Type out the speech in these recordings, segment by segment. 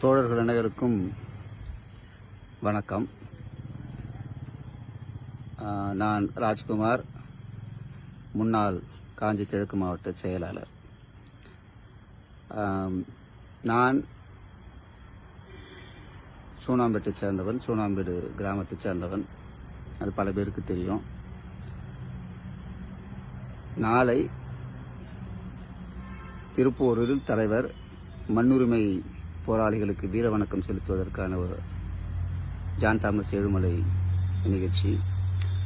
தோழர்கள் அனைவருக்கும் வணக்கம். நான் ராஜ்குமார், முன்னாள் காஞ்சி கிழக்கு மாவட்ட செயலாளர். நான் சூனாம்பேட்டை சேர்ந்தவன், சூனாம்பேடு கிராமத்தை சேர்ந்தவன். அது பல பேருக்கு தெரியும். நாளை திருப்பூரில் தலைவர் மண்ணுரிமை போராளிகளுக்கு வீர வணக்கம் செலுத்துவதற்கான ஒரு ஜான் தாமஸ் ஏழுமலை நிகழ்ச்சி.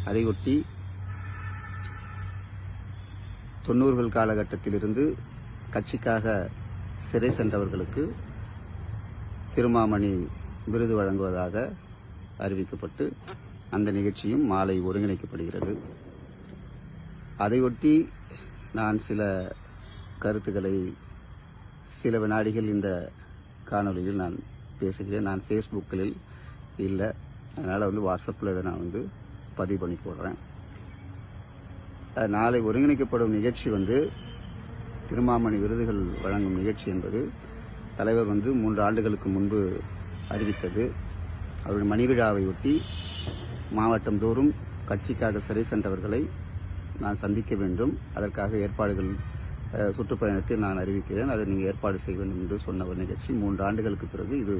அதையொட்டி 90கள் காலகட்டத்திலிருந்து கட்சிக்காக சிறை சென்றவர்களுக்கு திருமாமணி விருது வழங்குவதாக அறிவிக்கப்பட்டு அந்த நிகழ்ச்சியும் மாலை ஒருங்கிணைக்கப்படுகிறது. அதையொட்டி நான் சில கருத்துக்களை சில வினாடிகள் இந்த காணொலியில் நான் பேசுகிறேன். நான் ஃபேஸ்புக்கில் இல்லை, அதனால் வாட்ஸ்அப்பில் இதை நான் பதிவு பண்ணி போடுறேன். நாளை ஒருங்கிணைக்கப்படும் நிகழ்ச்சி திருமாமணி விருதுகள் வழங்கும் நிகழ்ச்சி என்பது தலைவர் 3 ஆண்டுகளுக்கு முன்பு அறிவித்தது. அவருடைய மணி விழாவை ஒட்டி மாவட்டம் தோறும் கட்சிக்காக சிறை சென்றவர்களை நான் சந்திக்க வேண்டும். அதற்காக ஏற்பாடுகள் சுற்றுப்பயணத்தில் நான் அறிவிக்கிறேன். அதை நீங்கள் ஏற்பாடு செய்ய வேண்டும் என்று சொன்ன ஒரு நிகழ்ச்சி. 3 ஆண்டுகளுக்கு பிறகு இது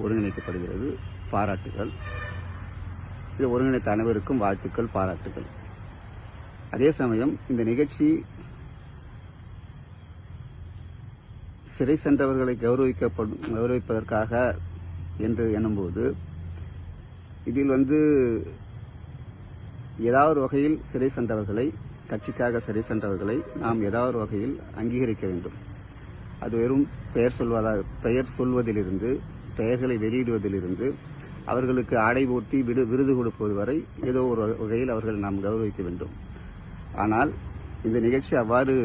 ஒருங்கிணைக்கப்படுகிறது. பாராட்டுகள். இது ஒருங்கிணைத்த அனைவருக்கும் வாழ்த்துக்கள், பாராட்டுகள். அதே சமயம் இந்த நிகழ்ச்சி சிறை சென்றவர்களை கௌரவிப்பதற்காக என்று எண்ணும்போது இதில் ஏதாவது வகையில் சிறை சென்றவர்களை, கட்சிக்காக சிறை சென்றவர்களை நாம் ஏதாவது வகையில் அங்கீகரிக்க வேண்டும். அது வெறும் பெயர் சொல்வதிலிருந்து, பெயர்களை வெளியிடுவதிலிருந்து, அவர்களுக்கு ஆடை போட்டி விருது கொடுப்பது வரை ஏதோ ஒரு வகையில் அவர்கள் நாம் கௌரவிக்க வேண்டும். ஆனால் இந்த நிகழ்ச்சி அவ்வாறு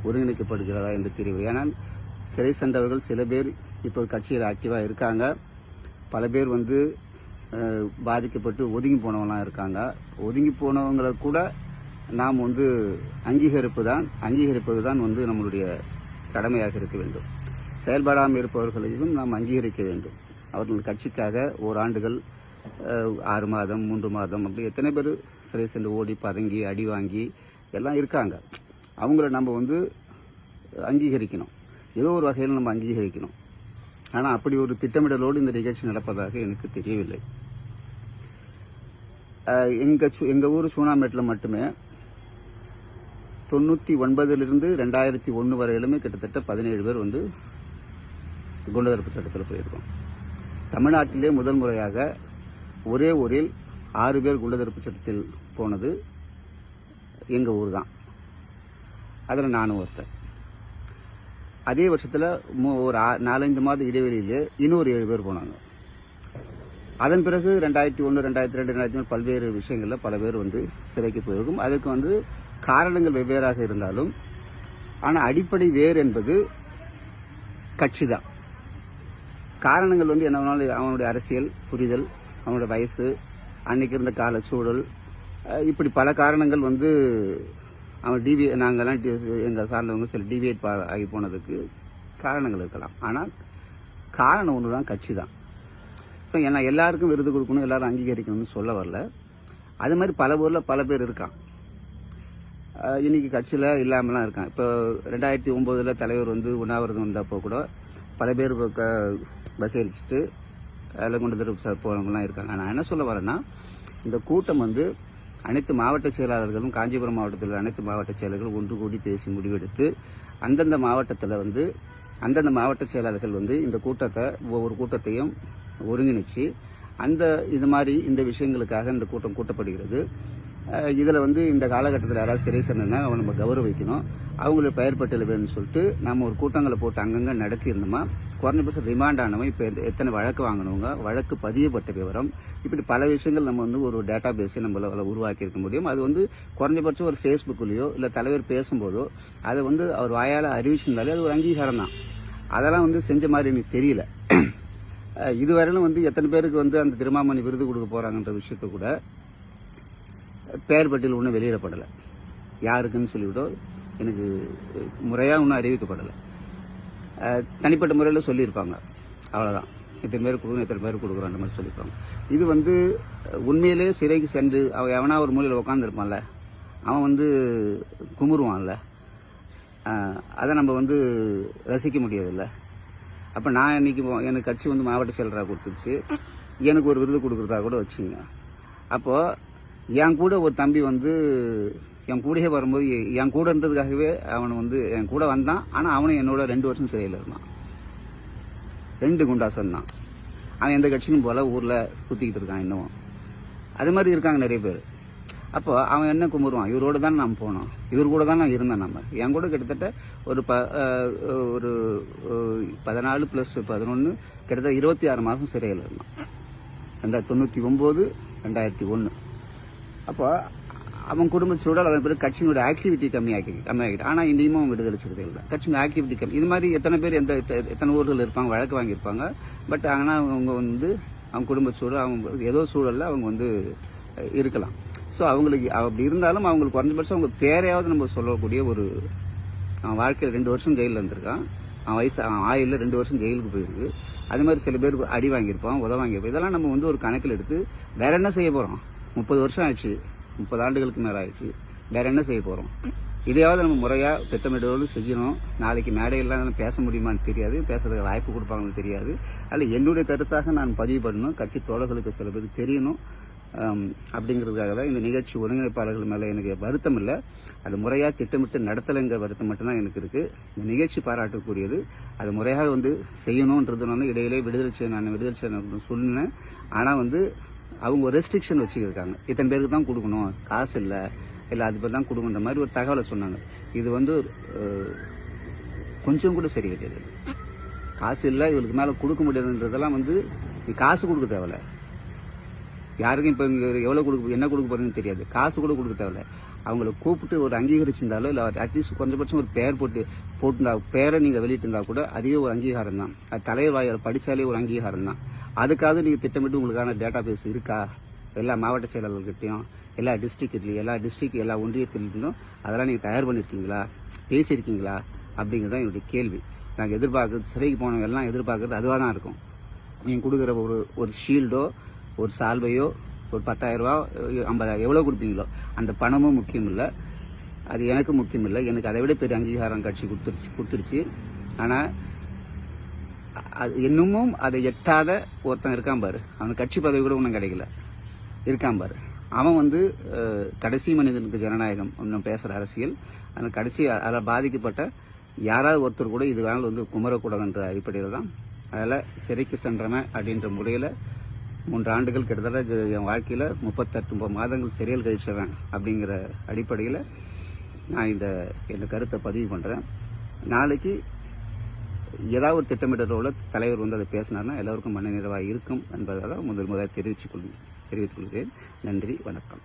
ஒருங்கிணைக்கப்படுகிறதா என்று தெரியவில்லை. ஏனால் சிறை சென்றவர்கள் சில பேர் இப்போ கட்சியில் ஆக்டிவாக இருக்காங்க. பல பேர் பாதிக்கப்பட்டு ஒதுங்கி போனவங்களாம் இருக்காங்க. ஒதுங்கி போனவங்களை கூட நாம் அங்கீகரிப்பது தான் நம்மளுடைய கடமையாக இருக்க வேண்டும். செயல்படாமல் இருப்பவர்களையும் நாம் அங்கீகரிக்க வேண்டும். அவர்கள் கட்சிக்காக ஓராண்டுகள், 6 மாதம், 3 மாதம் அப்படி எத்தனை பேர் சிறை சென்று ஓடி பதங்கி அடி வாங்கி எல்லாம் இருக்காங்க. அவங்கள நம்ம அங்கீகரிக்கணும். ஏதோ ஒரு வகையில் நம்ம அங்கீகரிக்கணும். ஆனால் அப்படி ஒரு திட்டமிடலோடு இந்த நிகழ்ச்சி நடப்பதாக எனக்கு தெரியவில்லை. எங்க ஊர் சூனாம்பேட்டில் மட்டுமே 99லிருந்து 2001 வரையிலுமே கிட்டத்தட்ட 17 பேர் குண்டதடுப்பு சட்டத்தில் போயிருக்கோம். தமிழ்நாட்டிலே முதல் முறையாக ஒரே ஊரில் 6 பேர் குண்டதடுப்பு சட்டத்தில் போனது எங்க ஊர் தான். அதில் நானும் ஒருத்தர். அதே வருஷத்தில் ஒரு 4-5 மாத இடைவெளியிலே இன்னொரு 7 பேர் போனாங்க. அதன் பிறகு 2001, 2002, 2003 பல்வேறு விஷயங்களில் பல பேர் சிறைக்கு போயிருக்கும். அதுக்கு காரணங்கள் வெவ்வேறாக இருந்தாலும், ஆனால் அடிப்படை வேறு என்பது கட்சி தான். காரணங்கள் என்ன வேணாலும் அவனுடைய அரசியல் புரிதல், அவனுடைய வயசு, அன்னைக்கு இருந்த கால சூழல், இப்படி பல காரணங்கள் அவன் நாங்கள்லாம் எங்கள் சார்ந்தவங்க சில டிவியேட் ஆகி போனதுக்கு காரணங்கள் இருக்கலாம். ஆனால் காரணம் ஒன்று தான், கட்சி தான். ஸோ ஏன்னா எல்லாருக்கும் விருது கொடுக்கணும், எல்லாரும் அங்கீகரிக்கணும்னு சொல்ல வரல. அது மாதிரி பல ஊரில் பல பேர் இருக்கான். இன்னைக்கு கட்சியில் இல்லாமலாம் இருக்கான். இப்போ 2009 தலைவர் உண்ணாவிரதம் வந்தப்போ கூட பல பேர் பஸ் எரிச்சிட்டு அதில் கொண்டு போனவங்கலாம் இருக்காங்க. நான் என்ன சொல்ல வரேன்னா, இந்த கூட்டம் அனைத்து மாவட்ட செயலாளர்களும், காஞ்சிபுரம் மாவட்டத்தில் அனைத்து மாவட்ட செயலாளர்களும் ஒன்று கூடி பேசி முடிவெடுத்து அந்தந்த மாவட்டத்தில் அந்தந்த மாவட்ட செயலாளர்கள் இந்த கூட்டத்தை, ஒவ்வொரு கூட்டத்தையும் ஒருங்கிணைச்சு இது மாதிரி இந்த விஷயங்களுக்காக இந்த கூட்டம் கூட்டப்படுகிறது. இதில் இந்த காலகட்டத்தில் யாராவது சிறை சென்னா அவன் நம்ம கௌரவிக்கணும். அவங்களுக்கு பெயர் பட்டியல் வேணும்னு சொல்லிட்டு நம்ம ஒரு கூட்டங்களை போட்டு அங்கங்கே நடத்தியிருந்தோமா, குறைஞ்சபட்சம் ரிமாண்ட் ஆனவன் இப்போ எத்தனை வழக்கு வாங்கினவங்க, வழக்கு பதியப்பட்ட விவரம், இப்படி பல விஷயங்கள் நம்ம ஒரு டேட்டா பேஸை நம்மளால் உருவாக்கி இருக்க முடியும். அது குறைஞ்சபட்சம் ஒரு ஃபேஸ்புக்லேயோ இல்லை தலைவர் பேசும்போதோ அதை அவர் வாயால் அறிவிச்சிருந்தாலே அது ஒரு அங்கீகாரம் தான். அதெல்லாம் செஞ்ச மாதிரி எனக்கு தெரியல. இதுவரையிலும் எத்தனை பேருக்கு அந்த திருமாமணி விருது கொடுக்க போகிறாங்கன்ற விஷயத்த கூட பெயர் பட்டியல் ஒன்றும் வெளியிடப்படலை. யாருக்குன்னு சொல்லிவிட்டோ எனக்கு முறையாக ஒன்றும் அறிவிக்கப்படலை. தனிப்பட்ட முறையில் சொல்லியிருப்பாங்க. அவ்வளோதான். இத்தனை பேர் கொடுக்கணும், இத்தனை பேர் கொடுக்குறோம் அந்த மாதிரி சொல்லிப்பாங்க. இது வந்து உண்மையிலே சிறைக்கு சென்று அவன் எவனா ஒரு மூலையில் உட்காந்துருப்பான்ல, அவன் வந்து குமுறுவான்ல, அதை நம்ம வந்து ரசிக்க முடியாதுல்ல. அப்போ நான் இன்னைக்கு எனக்கு கட்சி வந்து மாவட்ட செயலராக கொடுத்துருச்சு, எனக்கு ஒரு விருது கொடுக்குறதா கூட வச்சுங்க. அப்போது என் கூட ஒரு தம்பி வந்து என் கூடயே வரும்போது என் கூட இருந்ததுக்காகவே அவனை வந்து என் கூட வந்தான். ஆனால் அவனும் என்னோட 2 வருஷம் சிறையில் இருந்தான். 2 குண்டாசன் தான். அவன் எந்த கட்சிக்கும் போல ஊரில் குத்திக்கிட்டு இருக்கான் இன்னும். அது மாதிரி இருக்காங்க நிறைய பேர். அப்போ அவன் என்ன கும்பிடுவான், இவரோட தான் நான் போனோம், இவர் கூட தான் நான் இருந்தேன். நம்ம என் கூட கிட்டத்தட்ட ஒரு 14 + 11 கிட்டத்தட்ட 26 மாதம் சிறையில் இருந்தான். 1999 2001. அப்போ அவன் குடும்ப சூழல், அவன் பிறகு கட்சியினோட ஆக்டிவிட்டி கம்மியாகிட்டு. ஆனால் இனியும் அவன் விடுதலை சிறுத்தைகள் தான். கட்சியோட ஆக்டிவிட்டி கம்மி. இது மாதிரி எத்தனை பேர் எத்தனை ஊர்கள் இருப்பாங்க, வழக்கு வாங்கியிருப்பாங்க. பட் ஆனால் அவங்க வந்து அவங்க குடும்ப சூழல், அவங்க ஏதோ சூழலில் அவங்க வந்து இருக்கலாம். ஸோ அவங்களுக்கு அப்படி இருந்தாலும் அவங்களுக்கு குறைஞ்சபட்சம் அவங்க பேரையாவது நம்ம சொல்லக்கூடிய ஒரு, அவன் வாழ்க்கையில் 2 வருஷம் ஜெயிலில் இருந்திருக்கான். அவன் ஆயிலில் 2 வருஷம் ஜெயிலுக்கு போயிருக்கு. அது மாதிரி சில பேர் அடி வாங்கியிருப்பான், வாங்கியிருப்பான். இதெல்லாம் நம்ம வந்து ஒரு கணக்கில் எடுத்து வேற என்ன செய்ய போகிறோம்? 30 வருஷம் ஆயிடுச்சு, 30 ஆண்டுகளுக்கு மேலே ஆயிடுச்சு. வேற என்ன செய்ய போகிறோம்? இதையாவது நம்ம முறையாக திட்டமிட்டோடு செய்யணும். நாளைக்கு மேடையெல்லாம் பேச முடியுமான்னு தெரியாது, பேசுறதுக்கு வாய்ப்பு கொடுப்பாங்கன்னு தெரியாது. அதில் என்னுடைய கருத்தாக நான் பதிவு பண்ணணும், கட்சி தோழர்களுக்கு சில பேருக்கு தெரியணும். அப்படிங்கிறதுக்காக தான் இந்த நிகழ்ச்சி ஒருங்கிணைப்பாளர்கள் மேலே எனக்கு வருத்தம் இல்லை. அது முறையாக திட்டமிட்டு நடத்தலைங்க வருத்தம் மட்டும்தான் எனக்கு இருக்குது. இந்த நிகழ்ச்சி பாராட்டக்கூடியது. அது முறையாக வந்து செய்யணுன்றது வந்து இடையிலே விடுதலை செய்ய சொன்னேன். ஆனால் வந்து அவங்க ஒரு ரெஸ்ட்ரிக்ஷன் வச்சுக்கிருக்காங்க, இத்தனை பேருக்கு தான் கொடுக்கணும், காசு இல்லை அது பேர் தான் கொடுக்குன்ற மாதிரி ஒரு தகவலை சொன்னாங்க. இது வந்து கொஞ்சம் கூட சரி கிடையாது. காசு இல்லை, இவளுக்கு மேலே கொடுக்க முடியாதுன்றதெல்லாம் வந்து காசு கொடுக்க தேவையில்ல. யாருக்கும் இப்போ எவ்வளோ என்ன கொடுக்க போறீங்கன்னு தெரியாது. காசு கூட கொடுக்க தேவையில்ல. அவங்கள கூப்பிட்டு ஒரு அங்கீகரிச்சிருந்தாலோ இல்லை அட்லீஸ்ட் குறைஞ்சபட்சம் ஒரு பெயர் போட்டிருந்தா, பேரை நீங்கள் வெளியிட்டிருந்தா கூட அதுவே ஒரு அங்கீகாரம் தான். அது தலைவர் வாயால் படித்தாலே ஒரு அங்கீகாரம் தான். அதுக்காக நீங்கள் திட்டமிட்டு உங்களுக்கான டேட்டா பேஸ் இருக்கா? எல்லா மாவட்ட செயலாளர்கிட்டையும், எல்லா டிஸ்ட்ரிக்ட் எல்லா ஒன்றியத்திலிருந்தும் அதெல்லாம் நீங்கள் தயார் பண்ணியிருக்கீங்களா, பேசியிருக்கீங்களா அப்படிங்கிறது என்னுடைய கேள்வி. நாங்கள் எதிர்பார்க்குறது, சிறைக்கு போனவங்க எல்லாம் எதிர்பார்க்குறது அதுவாக தான் இருக்கும். நீங்கள் கொடுக்குற ஒரு ஷீல்டோ, ஒரு சால்வையோ, ஒரு 10,000 ரூபா, 50,000 எவ்வளோ கொடுப்பீங்களோ அந்த பணமும் முக்கியம் இல்லை, அது எனக்கு முக்கியம் இல்லை. எனக்கு அதை விட பெரிய அங்கீகாரம் கட்சி கொடுத்துருச்சு. ஆனால் அது இன்னமும் அதை எட்டாத ஒருத்தன் இருக்கான் பாரு, அவனுக்கு கட்சி பதவி கூட ஒன்றும் கிடைக்கல, இருக்கான் பாரு. அவன் வந்து கடைசி மனிதனுக்கு ஜனநாயகம் ஒன்றும் பேசுகிற அரசியல். அந்த கடைசி அதில் பாதிக்கப்பட்ட யாராவது ஒருத்தர் கூட இது வேணாலும் வந்து குமரக்கூடாதுன்ற அடிப்படையில் தான் அதில் சிறைக்கு சென்றவன் அப்படின்ற முறையில் 3 ஆண்டுகள் கிட்டத்தட்ட என் வாழ்க்கையில் 38 மாதங்கள் சிறையில் கழிச்சவன் அப்படிங்கிற அடிப்படையில் நான் இந்த கருத்தை பதிவு பண்ணுறேன். நாளைக்கு ஏதாவது ஒரு திட்டமிட்டதோட தலைவர் வந்து அதை பேசினார்னா எல்லாருக்கும் மன நிறைவாக இருக்கும் என்பதை தான் முதல் தெரிவித்துக் கொள்கிறேன். நன்றி, வணக்கம்.